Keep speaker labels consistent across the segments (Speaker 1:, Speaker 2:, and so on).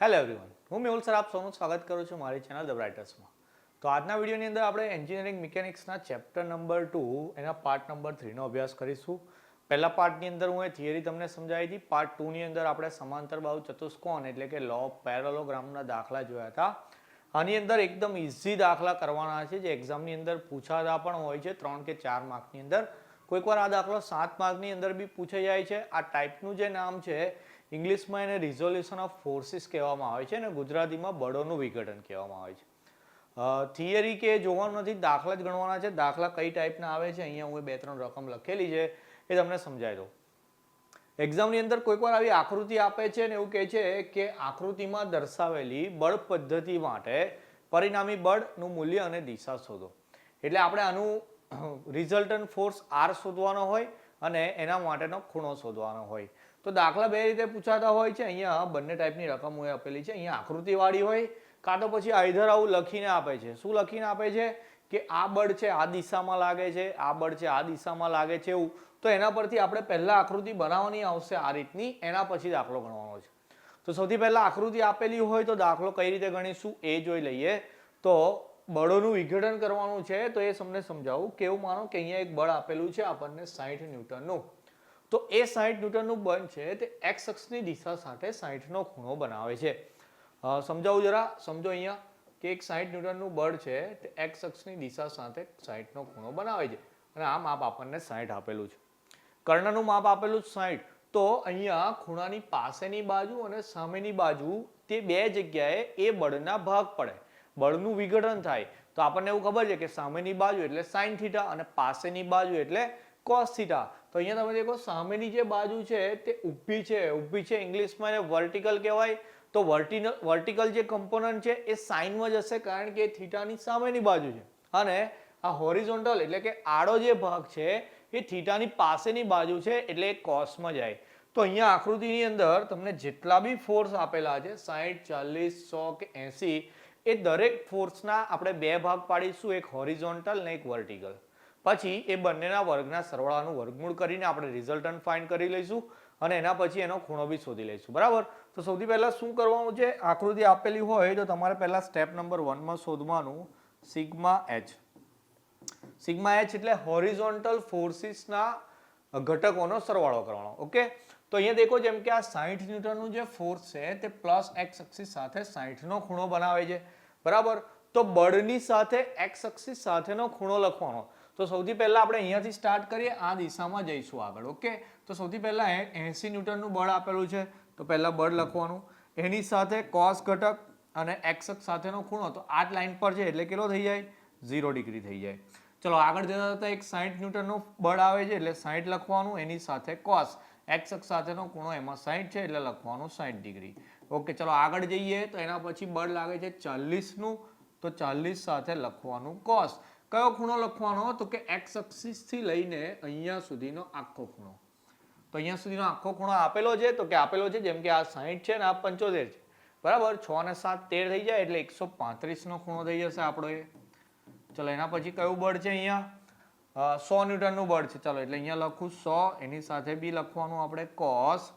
Speaker 1: Hello everyone, હું Mehul sir આપ સૌનું સ્વાગત કરું છું મારી ચેનલ ધ બ્રાઇટર્સમાં. તો આજના વિડીયોની અંદર આપણે એન્જિનિયરિંગ મિકેનિક્સના ચેપ્ટર નંબર 2 એના પાર્ટ નંબર 3નો અભ્યાસ કરીશું. પહેલા પાર્ટની અંદર હું એ થિયરી તમને સમજાવી હતી. પાર્ટ 2ની અંદર આપણે સમાંતર બાહુ ચતુષ્કોણ એટલે કે લો ઓફ પેરેલોગ્રામના દાખલા જોયા હતા. આની અંદર એકદમ ઇઝી દાખલા કરવાના છે જે એક્ઝામની અંદર પૂછાતા પણ હોય છે 3 કે 4 માર્કની અંદર. કોઈક વાર આ દાખલો 7 માર્કની અંદર બી પૂછાઈ જાય છે. આ ટાઈપનું જે નામ છે ઇંગ્લિશમાં એને રિઝોલ્યુશન ઓફ ફોર્સિસ કહેવામાં આવે છે અને ગુજરાતીમાં બળોનું વિઘટન કહેવામાં આવે છે. થિયરી કે જોવાનું નથી, દાખલા જ ગણવાના છે. દાખલા કઈ ટાઈપના આવે છે અહીંયા હું 2-3 રકમ લખેલી છે એ તમને સમજાવી દઉં. એક્ઝામની અંદર કોઈક વાર આવી આકૃતિ આપે છે ને એવું કહે છે કે આકૃતિમાં દર્શાવેલી બળ પદ્ધતિ માટે પરિણામી બળનું મૂલ્ય અને દિશા શોધો. એટલે આપણે આનું રિઝલ્ટન્ટ ફોર્સ R શોધવાનો હોય અને એના માટેનો ખૂણો શોધવાનો હોય. તો દાખલા બે રીતે પૂછાતા હોય છે. અહીંયા બંને ટાઈપની રકમ હું આપેલી છે. અહીંયા આકૃતિવાળી હોય કાં તો પછી આઈધર આવું લખીને આપે છે. શું લખીને આપે છે કે આ બળ છે આ દિશામાં લાગે છે, આ બળ છે આ દિશામાં લાગે છે એવું. તો એના પરથી આપણે પહેલા આકૃતિ બનાવવાની આવશે આ રીતની, એના પછી દાખલો ગણવાનો છે. તો સૌથી પહેલા આકૃતિ આપેલી હોય તો દાખલો કઈ રીતે ગણીશું એ જોઈ લઈએ. તો બળોનું વિઘટન કરવાનું છે તો એ તમને સમજાવું. કેવું માનો કે અહીંયા એક બળ આપેલું છે આપણને 60 ન્યૂટનનું. તો એ 60 ન્યૂટનનું બળ છે તે એક્સ અક્ષની દિશા સાથે 60નો ખૂણો બનાવે છે. સમજાવું જરા, સમજો અહીંયા કે એક 60 ન્યૂટનનું બળ છે તે એક્સ અક્ષની દિશા સાથે 60નો ખૂણો બનાવે છે અને આ માપ આપણને 60 આપેલું છે. કર્ણનું માપ આપેલું 60. તો અહીંયા ખૂણાની પાસેની બાજુ અને સામેની બાજુ તે બે જગ્યાએ એ બળના ભાગ પડે, બળનું વિઘટન થાય. તો આપણને એવું ખબર છે કે સામેની બાજુ એટલે sin થીટા અને પાસેની બાજુ એટલે cos થીટા. તો અહીંયા તમે દેખો સામેની જે બાજુ છે તે ઊભી છે. ઊભી છે ઇંગ્લિશમાં એને વર્ટિકલ કહેવાય. તો વર્ટિકલ જે કમ્પોનન્ટ છે એ સાઇનમાં જ હશે કારણ કે થીટાની સામેની બાજુ છે. અને આ હોરિઝોન્ટલ એટલે કે આડો જે ભાગ છે એ થીટાની પાસેની બાજુ છે એટલે એ કોસમાં જાય. તો અહીંયા આકૃતિની અંદર તમને જેટલા બી ફોર્સ આપેલા છે 60, 40, 100 કે 80 એ દરેક ફોર્સના આપણે બે ભાગ પાડીશું, એક હોરિઝોન્ટલ ને એક વર્ટિકલ. પછી એ બંનેના વર્ગના સરવાળાનું વર્ગમૂળ કરીને આપણે રિઝલ્ટન્ટ ફાઇન્ડ કરી લઈશું અને એના પછી એનો ખૂણો બી શોધી લઈશું. બરાબર. તો સૌથી પહેલા શું કરવાનું છે, આકૃતિ આપેલી હોય તો તમારે પહેલા સ્ટેપ નંબર 1માં શોધવાનું સિગ્મા h. સિગ્મા h એટલે હોરિઝોન્ટલ ફોર્સિસના ઘટકોનો સરવાળો કરવાનો. ઓકે. તો અહીંયા દેખો જેમ કે આ 60 ન્યૂટનનું જે ફોર્સ છે તે પ્લસ એક્સ અક્ષિસ સાથે 60નો ખૂણો બનાવે છે. બરાબર. તો બળની સાથે એક્સ અક્ષિસ સાથેનો ખૂણો લખવાનો. તો સૌથી પહેલા આપણે અહીંયાથી સ્ટાર્ટ કરીએ, આ દિશામાં જઈશું આગળ. ઓકે. તો સૌથી પહેલા 80 ન્યૂટનનું બળ આપેલું છે તો પહેલા બળ લખવાનું. એની સાથે cos ઘટક અને x અક્ષ સાથેનો ખૂણો તો આ જ લાઈન પર છે એટલે કેટલો થઈ જાય 0 ડિગ્રી થઈ જાય. ચલો આગળ જતા જતા એક 60 ન્યૂટનનું બળ આવે છે એટલે 60 લખવાનું. એની સાથે cos x અક્ષ સાથેનો ખૂણો એમાં 60 છે એટલે લખવાનું 60 ડિગ્રી. ઓકે. ચલો આગળ જઈએ તો એના પછી બળ લાગે છે 40નું તો 40 સાથે લખવાનું cos. કયો ખૂણો લખવાનો તો કે x અક્ષિસથી લઈને અહીંયા સુધીનો આખો ખૂણો. તો અહીંયા સુધીનો આખો ખૂણો આપેલો છે તો કે આપેલો છે જેમ કે આ 60 છે ને આ 75 છે. બરાબર. 6 ને 7 13 થઈ જાય એટલે 135નો ખૂણો થઈ જશે આપણો એ. ચલો એના પછી કયું બળ છે અહીંયા 100 ન્યૂટનનું બળ છે. ચલો એટલે અહીંયા લખું 100, એની સાથે બી લખવાનું આપણે cos.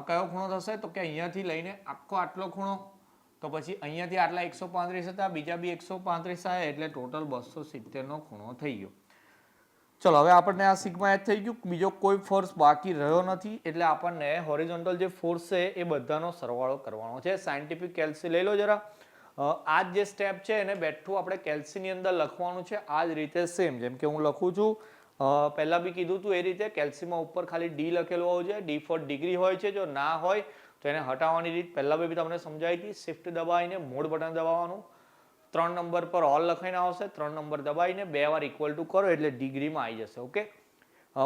Speaker 1: કયો ખૂણો થશે તો કે અહીંયાથી લઈને આખો આટલો ખૂણો. તો પછી અહીંયાથી આટલા 135 હતા, બીજા બી 135 આવે એટલે ટોટલ 270નો ખૂણો થઈ ગયો. ચલો હવે આપણને આ સિગ્મા h થઈ ગયું. બીજો કોઈ ફોર્સ બાકી રહ્યો નથી એટલે આપણને હોરિઝોન્ટલ જે ફોર્સ છે એ બધાનો સરવાળો કરવાનો છે. સાયન્ટિફિક કેલ્સી લઈ લો જરા. આ જે સ્ટેપ છે એને બેઠું આપણે કેલ્સીની અંદર લખવાનું છે આ જ રીતે સેમ જેમ કે હું લખું છું. પહેલા બી કીધું હતું એ રીતે કેલ્સીમાં ઉપર ખાલી ડી લખેલું હોવું જોઈએ. ડી ફોર ડિગ્રી હોય છે. જો ના હોય તો એને હટાવવાની રીત પહેલા બી તમને સમજાવી હતી. શિફ્ટ દબાવીને મોડ બટન દબાવવાનું. 3 નંબર પર ઓલ લખાઈને આવશે. 3 નંબર દબાવીને 2 વાર ઇક્વલ ટુ કરો એટલે ડિગ્રીમાં આવી જશે. ઓકે.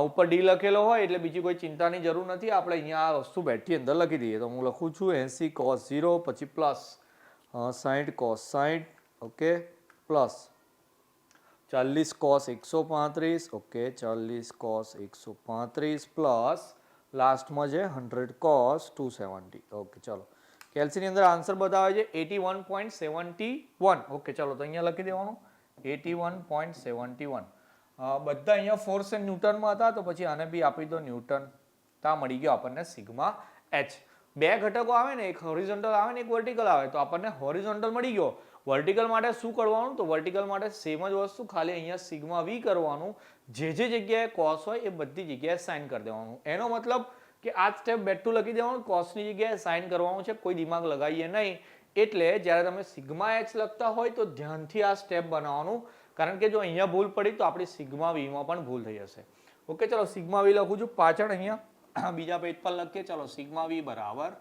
Speaker 1: ઉપર ડી લખેલો હોય એટલે બીજી કોઈ ચિંતાની જરૂર નથી. આપણે અહીંયા આ વસ્તુ બેઠી અંદર લખી દઈએ. તો હું લખું છું 80 cos 0 પછી plus 60 cos 60. Okay. Plus 40 cos 135. Okay. 40 cos 135 plus લાસ્ટમાં છે 100 cos 270. ઓકે. ચલો કેલ્સીની અંદર આન્સર બતાવે છે 81.71. ઓકે. ચલો તો અહીંયા લખી દેવાનું 81.71. બધા અહીંયા ફોર્સ ન્યૂટનમાં હતા તો પછી આને બી આપી દો ન્યૂટન. તો આ મળી ગયો આપણને સિગ્મા h. બે ઘટકો આવે ને, એક હોરિઝોન્ટલ આવે ને એક વર્ટિકલ આવે, તો આપણને હોરિઝોન્ટલ મળી ગયો. વર્ટિકલ માટે શું કરવાનું? તો વર્ટિકલ માટે સેમ જ વસ્તુ, ખાલી અહીંયા સિગ્મા વી કરવાનું. જે જગ્યાએ કોસ હોય એ બધી જગ્યાએ સાઇન કરી દેવાનું. એનો મતલબ કે આ સ્ટેપ બેઠું લખી દેવાનું, કોસની જગ્યાએ સાઇન કરવાનું છે, કોઈ દિમાગ લગાવીએ નહીં. એટલે જ્યારે તમે સિગ્મા એચ લખતા હોય તો ધ્યાનથી આ સ્ટેપ બનાવવાનું, કારણ કે જો અહીંયા ભૂલ પડી તો આપણી સિગ્મા વીમાં પણ ભૂલ થઈ જશે. ઓકે, ચલો સિગ્મા વી લખું છું પાછળ અહીંયા બીજા પેજ પર લખીએ. ચલો સિગ્મા વી બરાબર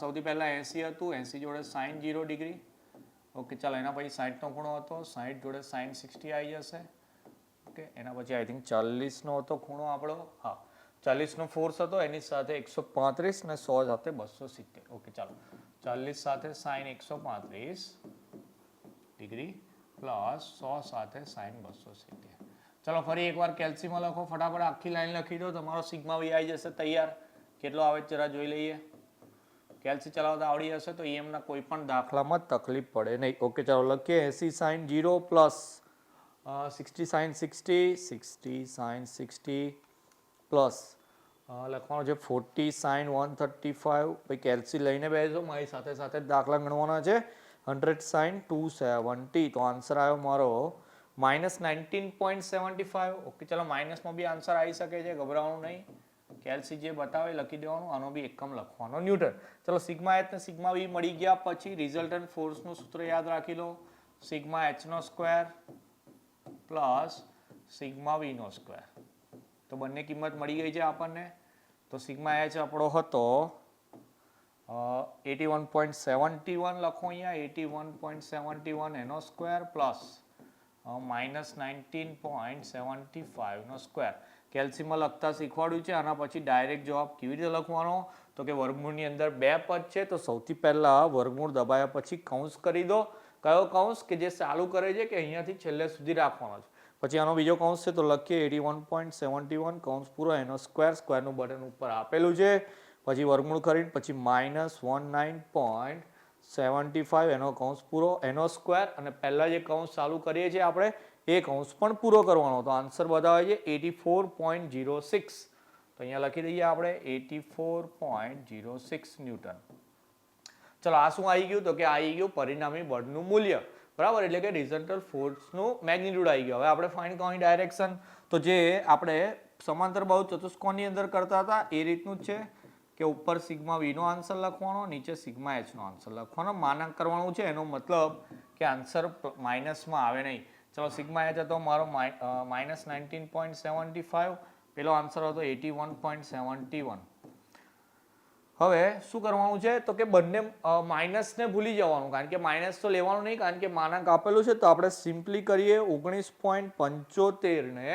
Speaker 1: સૌથી પહેલા 80 હતું, 80 જોડે સાઇન 0 ડિગ્રી. ઓકે, ચાલો એના પછી 60 નો ખૂણો હતો, 60 જોડે સાઇન 60 આવી જશે. ઓકે, એના પછી આઈ થિંક 40 નો હતો ખૂણો આપણો. હા, 40 નો ફોર્સ હતો, એની સાથે 135 ને 100 સાથે 270. ઓકે, ચાલો 40 સાથે સાઇન 135 ડિગ્રી પ્લસ 100 સાથે સાઇન 270. ચલો ફરી એકવાર કેલ્સીમાં લખો, ફટાફટ આખી લાઈન લખી દો, તમારો સિગ્મા વી આવી જશે તૈયાર. કેટલો આવે જરા જોઈ લઈએ. કેલ્સી ચલાવતા આવડી હશે તો એમના કોઈ પણ દાખલામાં તકલીફ પડે નહીં. ઓકે, ચાલો લખીએ 80 sine 0 plus 60 sine 60, 60 sine 60 plus લખવાનું છે 40 સાઇન 135. ભાઈ કેલ્સી લઈને બેસો, મારી સાથે સાથે દાખલા ગણવાના છે. 100 સાઇન 270. તો આન્સર આવ્યો મારો -19.75. ઓકે, ચલો માઇનસમાં બી આન્સર આવી શકે છે, ગભરાવાનું નહીં. કેલ્સી જે બતાવે લખી દેવાનું, આનો બી એકમ લખવાનો ન્યૂટન. ચલો સિગ્મા એચ ને સિગ્મા વી મળી ગયા પછી રિઝલ્ટન્ટ ફોર્સનું સૂત્ર યાદ રાખી લો. સિગ્મા એચ નો સ્ક્વેર પ્લસ સિગ્મા વી નો સ્ક્વેર. તો બંને કિંમત મળી ગઈ છે આપણને. તો સિગ્મા એચ આપણો હતો 81.71 લખો અહીંયા, 81.71 એનો સ્ક્વેર પ્લસ -19.75 નો સ્ક્વેર. કેલ્સીમાં લખતા શીખવાડ્યું છે. આના પછી ડાયરેક્ટ જવાબ કેવી રીતે લખવાનો? તો કે વર્ગમૂળની અંદર બે પદ છે, તો સૌથી પહેલા વર્ગમૂળ દબાયા પછી કૌંસ કરી દો. કયો કૌંસ? કે જે ચાલુ કરે છે કે અહીંયાથી છેલ્લે સુધી રાખવાનો છે. પછી આનો બીજો કૌંસ છે તો લખીએ 81.71 કૌંસ પૂરો, એનો સ્ક્વેર, સ્ક્વેરનું બટન ઉપર આપેલું છે. પછી વર્ગમૂળ કરીને પછી -19.75 એનો કૌંસ પૂરો, એનો સ્ક્વેર, અને પહેલા જે કૌંસ ચાલુ કરીએ છીએ આપણે એ કૌંસ પણ પૂરો કરવાનો. તો આન્સર બતાવે છે 84.06. તો અહીંયા લખી દઈએ આપણે 84.06 ન્યૂટન. ચલો આ શું આવી ગયું? તો કે આવી ગયું પરિણામી બળનું મૂલ્ય, બરાબર, એટલે કે રિઝલ્ટન્ટ ફોર્સનું મેગ્નિટ્યુડ આવી ગયું. હવે આપણે ફાઇન્ડ કરવાની ડાયરેક્શન, તો જે આપણે સમાંતર બાહુ ચતુષ્કોણની અંદર કરતા હતા એ રીતનું જ છે કે ઉપર સિગ્મા વી નો આન્સર લખવાનો, નીચે સિગ્મા એચ નો આન્સર લખવાનો. માનાંક કરવાનું છે, એનો મતલબ કે આન્સર માઇનસમાં આવે નહીં. ચલો સિગ્મા એચ હતો મારો -19.75, પેલો આન્સર હતો 81.71. હવે શું કરવાનું છે? તો કે બંને માઇનસને ભૂલી જવાનું, કારણ કે માઇનસ તો લેવાનું નહીં, કારણ કે માનાંક આપેલું છે. તો આપણે સિમ્પલી કરીએ, 19.75 ને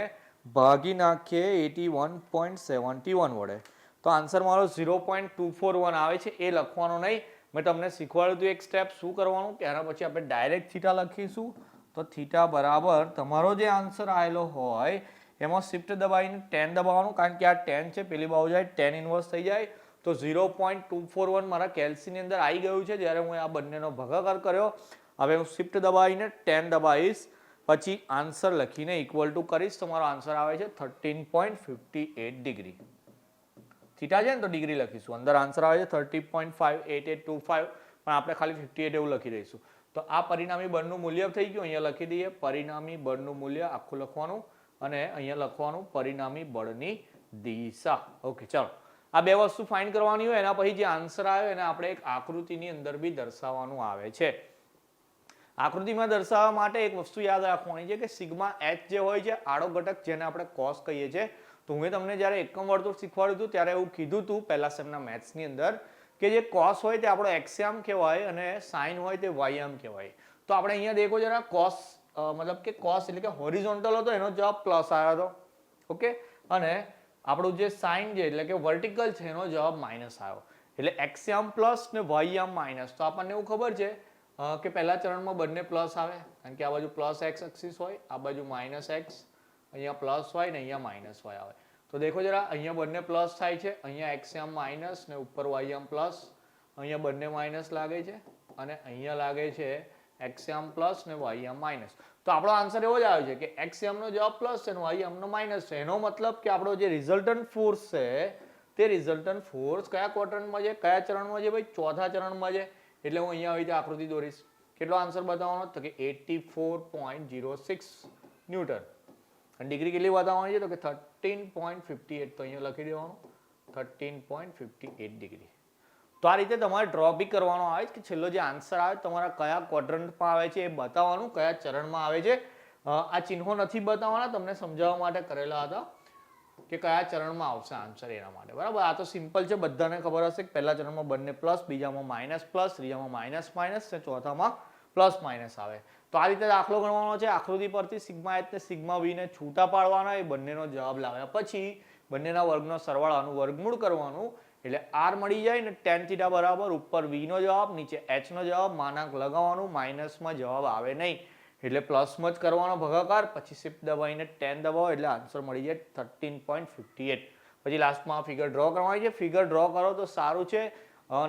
Speaker 1: ભાગી નાખીએ 81.71 વડે. તો આન્સર મારો 0.241 આવે છે. એ લખવાનો નહીં, મેં તમને શીખવાડ્યું હતું એક સ્ટેપ શું કરવાનું, કે એના પછી આપણે ડાયરેક્ટ થીટા લખીશું. તો થીટા બરાબર તમારો જે આન્સર આવેલો હોય એમાં શિફ્ટ દબાવીને 10 દબાવવાનું, કારણ કે આ 10 છે, પેલી બાજુ જાય 10 ઇન્વર્સ થઈ જાય. તો 0.241 મારા કેલ્સીની અંદર આવી ગયું છે જ્યારે હું આ બંનેનો ભાગાકાર કર્યો. હવે હું શિફ્ટ દબાવીને 10 દબાવીશ, પછી આન્સર લખીને ઇક્વલ ટુ કરીશ, તો મારો આન્સર આવે છે 13.58 ડિગ્રી. થીટા છે ને તો ડિગ્રી લખીશું, અંદર આન્સર આવે છે 30.58825, પણ આપણે ખાલી 58 એવું લખી દઈશું. તો આ પરિણામી બળનું મૂલ્ય થઈ ગયું. અહીંયા લખી દઈએ પરિણામી બળનું મૂલ્ય આખું લખવાનું, અને અહીંયા લખવાનું પરિણામી બળની દિશા. ઓકે, ચાલો આ બે વસ્તુ ફાઇન્ડ કરવાની હોય, એના પછી જે આન્સર આવ્યો એને આપણે એક આકૃતિની અંદર બી દર્શાવવાનું આવે છે. આકૃતિમાં દર્શાવવા માટે એક વસ્તુ યાદ રાખવાની છે કે સિગ્મા એચ જે હોય છે આડો ઘટક, જેને આપણે કોસ કહીએ છીએ. તો હું તમને જ્યારે એકમ વર્તુળ શીખવાડ્યું હતું ત્યારે એવું કીધું હતું પહેલા સેમના મેથ્સની અંદર કે જે કોસ હોય તે આપણો એક્સયામ કહેવાય અને સાઇન હોય તે વાયયામ કહેવાય. તો આપણે અહીંયા દેખો જરા, કોસ મતલબ કે કોસ એટલે કે હોરિઝોન્ટલ હતો, એનો જવાબ પ્લસ આવ્યો હતો. ઓકે, અને આપણું જે સાઇન છે એટલે કે વર્ટિકલ છે એનો જવાબ માઇનસ આવ્યો. એટલે એક્સયામ પ્લસ ને વાયયામ માઇનસ. તો આપણને એવું ખબર છે કે પહેલા ચરણમાં બંને પ્લસ આવે, કારણ કે આ બાજુ પ્લસ એક્સ એક્સિસ હોય, આ બાજુ માઇનસ એક્સ, અહીંયા પ્લસ વાય ને અહીંયા માઇનસ વાય આવે. તો દેખો જરા, અહીંયા બંને પ્લસ થાય છે, અહીંયા એક્સયામ માઇનસ ને ઉપર વાયયામ પ્લસ, અહીંયા બંને માઇનસ લાગે છે અને અહીંયા લાગે છે એક્સયામ પ્લસ ને વાયયામ માઇનસ. તો આપણો આન્સર એવો જ આવે છે કે એક્સયામનો જવાબ પ્લસ છે અને વાયયામનો માઇનસ છે. એનો મતલબ કે આપણો જે રિઝલ્ટન્ટ ફોર્સ છે તે રિઝલ્ટન્ટ ફોર્સ કયા ક્વોડ્રન્ટમાં છે, કયા ચરણમાં છે ભાઈ, ચોથા ચરણમાં છે. એટલે હું અહીંયા આવી રીતે આકૃતિ દોરીશ. કેટલો આન્સર બતાવવાનો તો કે 84.06 ન્યૂટન. અને ડિગ્રી કેટલી બતાવવાની છે તો કે 13.58. તો અહીંયા લખી દેવાનું 13.58 ડિગ્રી. તો આ રીતે તમારે ડ્રો બી કરવાનો આવે છે કે છેલ્લો જે આન્સર આવે તમારા કયા ક્વોડ્રન્ટમાં આવે છે એ બતાવવાનું, કયા ચરણમાં આવે છે. આ ચિહ્નો નથી બતાવવાના, તમને સમજાવવા માટે કરેલા હતા કે કયા ચરણમાં આવશે આન્સર એના માટે. બરાબર, આ તો સિમ્પલ છે, બધાને ખબર હશે કે પહેલા ચરણમાં બંને પ્લસ, બીજામાં માઇનસ પ્લસ, ત્રીજામાં માઇનસ માઇનસ, ચોથામાં પ્લસ માઇનસ આવે. તો આ રીતે દાખલો ગણવાનો છે. આકૃતિ પરથી સિગ્મા એચ ને સિગ્મા વી ને છૂટા પાડવાના, એ બંનેનો જવાબ લાવ્યા પછી બંનેના વર્ગનો સરવાળાનું વર્ગમૂળ કરવાનું, એટલે r મળી જાય ને tan થીટા બરાબર ઉપર v નો જવાબ, નીચે h નો જવાબ, માનાંક લગાવવાનું, માઇનસમાં જવાબ આવે નહીં એટલે પ્લસમાં જ કરવાનો ભાગાકાર, પછી શિફ્ટ દબાવીને tan દબાવો એટલે આન્સર મળી જાય 13.58. પછી લાસ્ટમાં ફિગર ડ્રો કરવાની છે. ફિગર ડ્રો કરો તો સારું છે,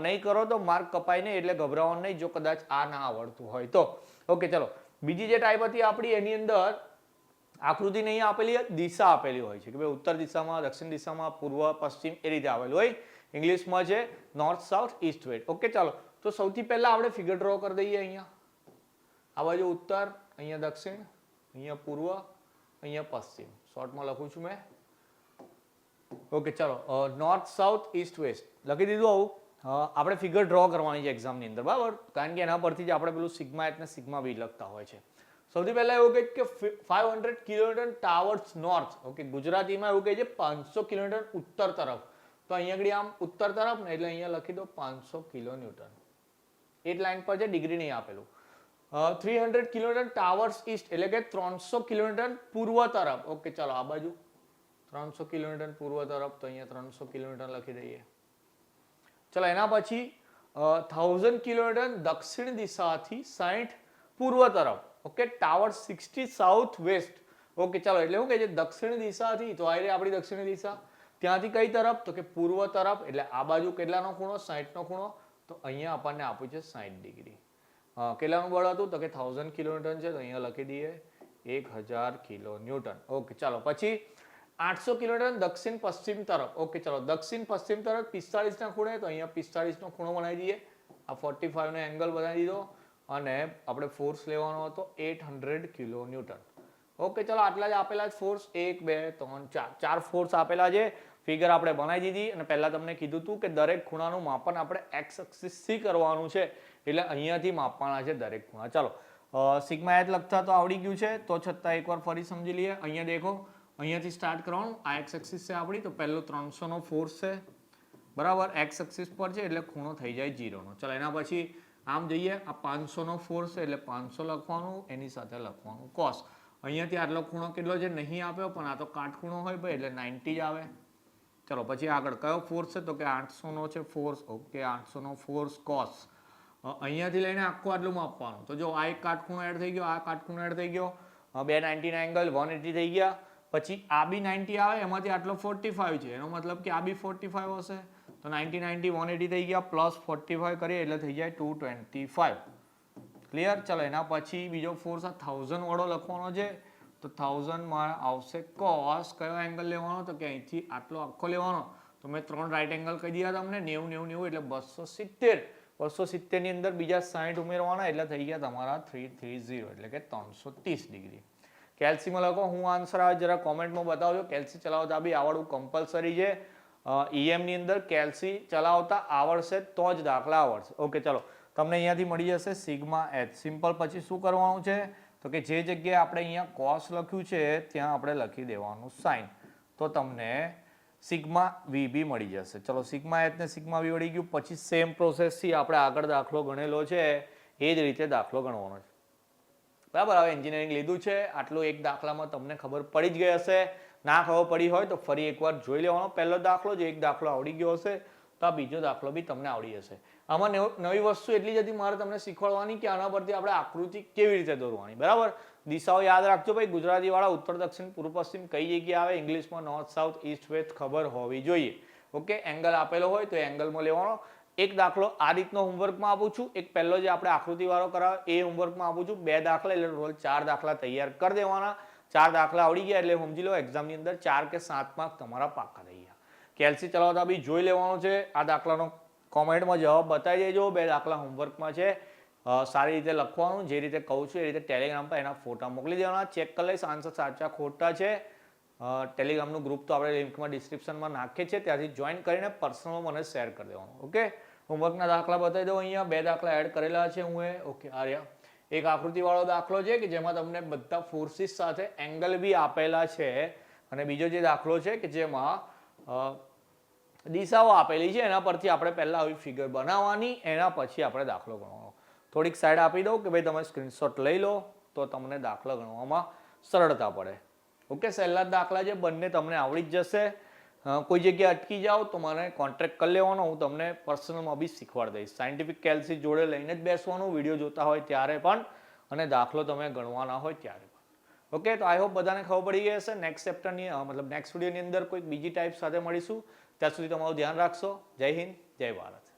Speaker 1: નહીં કરો તો માર્ક કપાય નહીં, એટલે ગભરાવાનું નહીં જો કદાચ આ ના આવડતું હોય તો. ઓકે, ચલો બીજી જે ટાઈપ હતી આપણી, એની અંદર આકૃતિ નહીં આપેલી, દિશા આપેલી હોય છે કે ભાઈ ઉત્તર દિશામાં, દક્ષિણ દિશામાં, પૂર્વ પશ્ચિમ એ રીતે આવેલું હોય. ઇંગ્લિશમાં છે north south east west. Okay, ચાલો તો સૌથી પહેલા આપણે ફિગર ડ્રો કરી દઈએ. અહીંયા આ બાજુ ઉત્તર, અહીંયા દક્ષિણ, અહીંયા પૂર્વ, અહીંયા પશ્ચિમ. શોર્ટમાં લખું છું મેં. ઓકે, ચાલો નોર્થ સાઉથ ઈસ્ટ વેસ્ટ લખી દીધું. આવું આપણે ફિગર ડ્રો કરવાની છે એક્ઝામની અંદર, બરાબર, કારણ કે એના પરથી જ આપણે પેલું સિગ્મા એચ ને સિગ્મા વી લખતા હોય છે. સૌથી પહેલા એવું કહે કે 500 કિલોમીટર ટાવર્સ નોર્થ. ઓકે, ગુજરાતીમાં એવું કહે છે 500 કિલોમીટર ઉત્તર તરફ. તો અહીંયા આગળ આમ ઉત્તર તરફ ને એટલે અહીંયા લખી દો 500 કિલો ન્યૂટન. એક લાઈન પર છે, ડિગ્રી નહીં આપેલું. 300 કિલોમીટર ટાવર્સ ઈસ્ટ એટલે કે 300 કિલોમીટર પૂર્વ તરફ. ઓકે, ચાલો આ બાજુ 300 કિલોમીટર પૂર્વ તરફ, તો અહીંયા 300 કિલોમીટર લખી દઈએ. ચલો એના પછી 1000 કિલોમીટર દક્ષિણ દિશાથી 60 પૂર્વ તરફ. Okay, towers 60 south waste. Okay, ચાલો એટલે શું કહે છે દક્ષિણ દિશાથી, તો આ આપણી દક્ષિણ દિશા, ત્યાંથી કઈ તરફ તો કે પૂર્વ તરફ. એટલે આ બાજુ કેટલાનો ખૂણો 60 નો ખૂણો, તો અહીંયા આપણને આપ્યું છે 60 ડિગ્રી. કેટલાનું બળ હતું તો કે 1000 કિલોન્યુટન છે, તો અહીંયા લખી દઈએ 1000 કિલો ન્યૂટન. ઓકે, ચાલો પછી 800 કિલોમીટર દક્ષિણ પશ્ચિમ તરફ. ઓકે, ચાલો દક્ષિણ પશ્ચિમ તરફ 45 ના ખૂણે, તો અહીંયા 45 નો ખૂણો બનાવી દઈએ. આ 45 નો એંગલ બનાવી દીધો અને આપણે ફોર્સ લેવાનો હતો 800 કિલો ન્યૂટન. ઓકે, ચાલો આટલા જ આપેલા જ ફોર્સ 1 2 3 4 ચાર ફોર્સ આપેલા છે. ફિગર આપણે બનાવી દીધી અને પહેલા તમને કીધું હતું કે દરેક ખૂણાનું માપન આપણે એક્સ એક્સિસ થી કરવાનું છે, એટલે અહીંયાથી માપવાના છે દરેક ખૂણા. ચાલો સિગ્મા એચ લખતા તો આવડી ગયું છે, તો છતાં એકવાર ફરી સમજી લઈએ. અહીંયા દેખો, અહીંયાથી સ્ટાર્ટ કરવાનું. આ એક્સ એક્સિસ છે આપણી, તો પહેલો 300 નો ફોર્સ છે, બરાબર, એક્સ એક્સિસ પર છે એટલે ખૂણો થઈ જાય 0 નો. ચાલો એના પછી આમ જઈએ, આ 500 નો ફોર્સ છે એટલે 500 લખવાનું, એની સાથે લખવાનું કોસ. અહીંયાથી આટલો ખૂણો કેટલો છે નહીં આપ્યો, પણ આ તો કાટખૂણો હોય ભાઈ એટલે 90 જ આવે. ચલો પછી આગળ કયો ફોર્સ છે તો કે 800 નો છે ફોર્સ. ઓકે, 800 નો ફોર્સ કોસ. અહીંયાથી લઈને આખું આટલું માપવાનું. તો જો આ એક કાટખૂણો એડ થઈ ગયો, આ કાટખૂણો એડ થઈ ગયો, 290 ના એંગલ 180 થઈ ગયા. પછી આ બી 90 આવે, એમાંથી આટલો 45 છે, એનો મતલબ કે આ બી 45 હશે, તો 90 90 180 થઈ ગયા, પ્લસ 45 કરીએ એટલે થઈ જાય 225. ક્લિયર? ચલો એના પછી બીજો ફોર્સ આ 1000 વાળો લખવાનો છે, તો 1000 માં આવશે cos. કયો એંગલ લેવાનો તો કે અહીંથી આટલો આખો લેવાનો. તો મેં 3 રાઈટ એંગલ કહી દીધા તમને, 90 90 90 એટલે 270. 270 ની અંદર બીજા 60 ઉમેરવાના એટલે થઈ ગયા તમારા 330 એટલે કે 330 ડિગ્રી. કેલ્સીમાં લખો, હું આન્સર આવે જરા કોમેન્ટમાં બતાવજો. કેલ્સી ચલાવતા બી આવડવું કમ્પલસરી છે. EM ની અંદર કેલ્સી ચલાવતા આવડશે તો જ દાખલા આવડશે. ઓકે, ચલો તમને અહીંયાથી મળી જશે સિગ્મા એચ. સિમ્પલ. પછી શું કરવાનું છે તો કે જે જગ્યાએ આપણે અહીંયા કોસ લખ્યું છે ત્યાં આપણે લખી દેવાનું સાઇન, તો તમને સિગ્મા વી બી મળી જશે. ચલો સિગ્મા એચ ને સિગ્મા વી મળી ગયું. પછી સેમ પ્રોસેસથી આપણે આગળ દાખલો ગણેલો છે એ જ રીતે દાખલો ગણવાનો છે, બરાબર. હવે એન્જિનિયરિંગ લીધું છે, આટલું એક દાખલામાં તમને ખબર પડી જ ગઈ હશે. ના ખબર પડી હોય તો ફરી એકવાર જોઈ લેવાનો પહેલો દાખલો. જે એક દાખલો આવડી ગયો હશે તો આ બીજો દાખલો બી તમને આવડી જશે. આમાં નવી વસ્તુ એટલી જ હતી મારે તમને શીખવાડવાની કે આના પરથી આપણે આકૃતિ કેવી રીતે દોરવાની, બરાબર. દિશાઓ યાદ રાખજો ભાઈ, ગુજરાતી વાળા ઉત્તર દક્ષિણ પૂર્વ પશ્ચિમ કઈ જગ્યાએ આવે, ઇંગ્લિશમાં નોર્થ સાઉથ ઈસ્ટ વેસ્ટ ખબર હોવી જોઈએ. ઓકે, એંગલ આપેલો હોય તો એંગલમાં લેવાનો. એક દાખલો આ રીતનો હોમવર્કમાં આપું છું, એક પહેલો જે આપણે આકૃતિ વાળો કરાવે એ હોમવર્કમાં આપું છું. 2 દાખલા એટલે રોલ 4 દાખલા તૈયાર કરી દેવાના. 4 દાખલા આવડી ગયા એટલે સમજી લો એક્ઝામની અંદર 4 કે 7 માર્ક તમારા પાક્કા થઈ ગયા. કેલ્સી ચલાવતા બી જોઈ લેવાનું છે. આ દાખલાનો કોમેન્ટમાં જવાબ બતાવી દેજો. 2 દાખલા હોમવર્કમાં છે. સારી રીતે લખવાનું, જે રીતે કહું છું એ રીતે ટેલિગ્રામ પર એના ફોટા મોકલી દેવાના. ચેક કરી લઈશ આન્સર સાચા ખોટા છે. ટેલિગ્રામનું ગ્રુપ તો આપણે લિંકમાં ડિસ્ક્રિપ્શનમાં નાખીએ છીએ, ત્યાંથી જોઈન કરીને પર્સનલમાં મને શેર કરી દેવાનું. ઓકે, હોમવર્કના દાખલા બતાવી દઉં. અહીંયા 2 દાખલા એડ કરેલા છે હું ઓકે. આ રહ્યા એક આકૃતિવાળો દાખલો છે કે જેમાં તમને બધા ફોર્સિસ સાથે એંગલ બી આપેલા છે, અને બીજો જે દાખલો છે કે જેમાં દિશાઓ આપેલી છે. એના પરથી આપણે પહેલા આવી ફિગર બનાવવાની, એના પછી આપણે દાખલો ગણવાનો. થોડીક સાઈડ આપી દઉં કે ભાઈ તમે સ્ક્રીનશોટ લઈ લો તો તમને દાખલા ગણવામાં સરળતા પડે. ઓકે, સહેલા દાખલા છે, બંને તમને આવડી જ જશે. કોઈ જગ્યાએ અટકી જાઓ તો મને કોન્ટેક્ટ કરી લેવાનો, હું તમને પર્સનલમાં બી શીખવાડી દઈશ. સાયન્ટિફિક કેલ્સી જોડે લઈને જ બેસવાનું, વિડીયો જોતા હોય ત્યારે પણ અને દાખલો તમે ગણવાના હોય ત્યારે પણ. ઓકે, તો આઈ હોપ બધાને ખબર પડી ગઈ હશે. નેક્સ્ટ ચેપ્ટરની મતલબ નેક્સ્ટ વિડીયોની અંદર કોઈક બીજી ટાઈપ સાથે મળીશું. ત્યાં સુધી તમારું ધ્યાન રાખશો. જય હિન્દ, જય ભારત.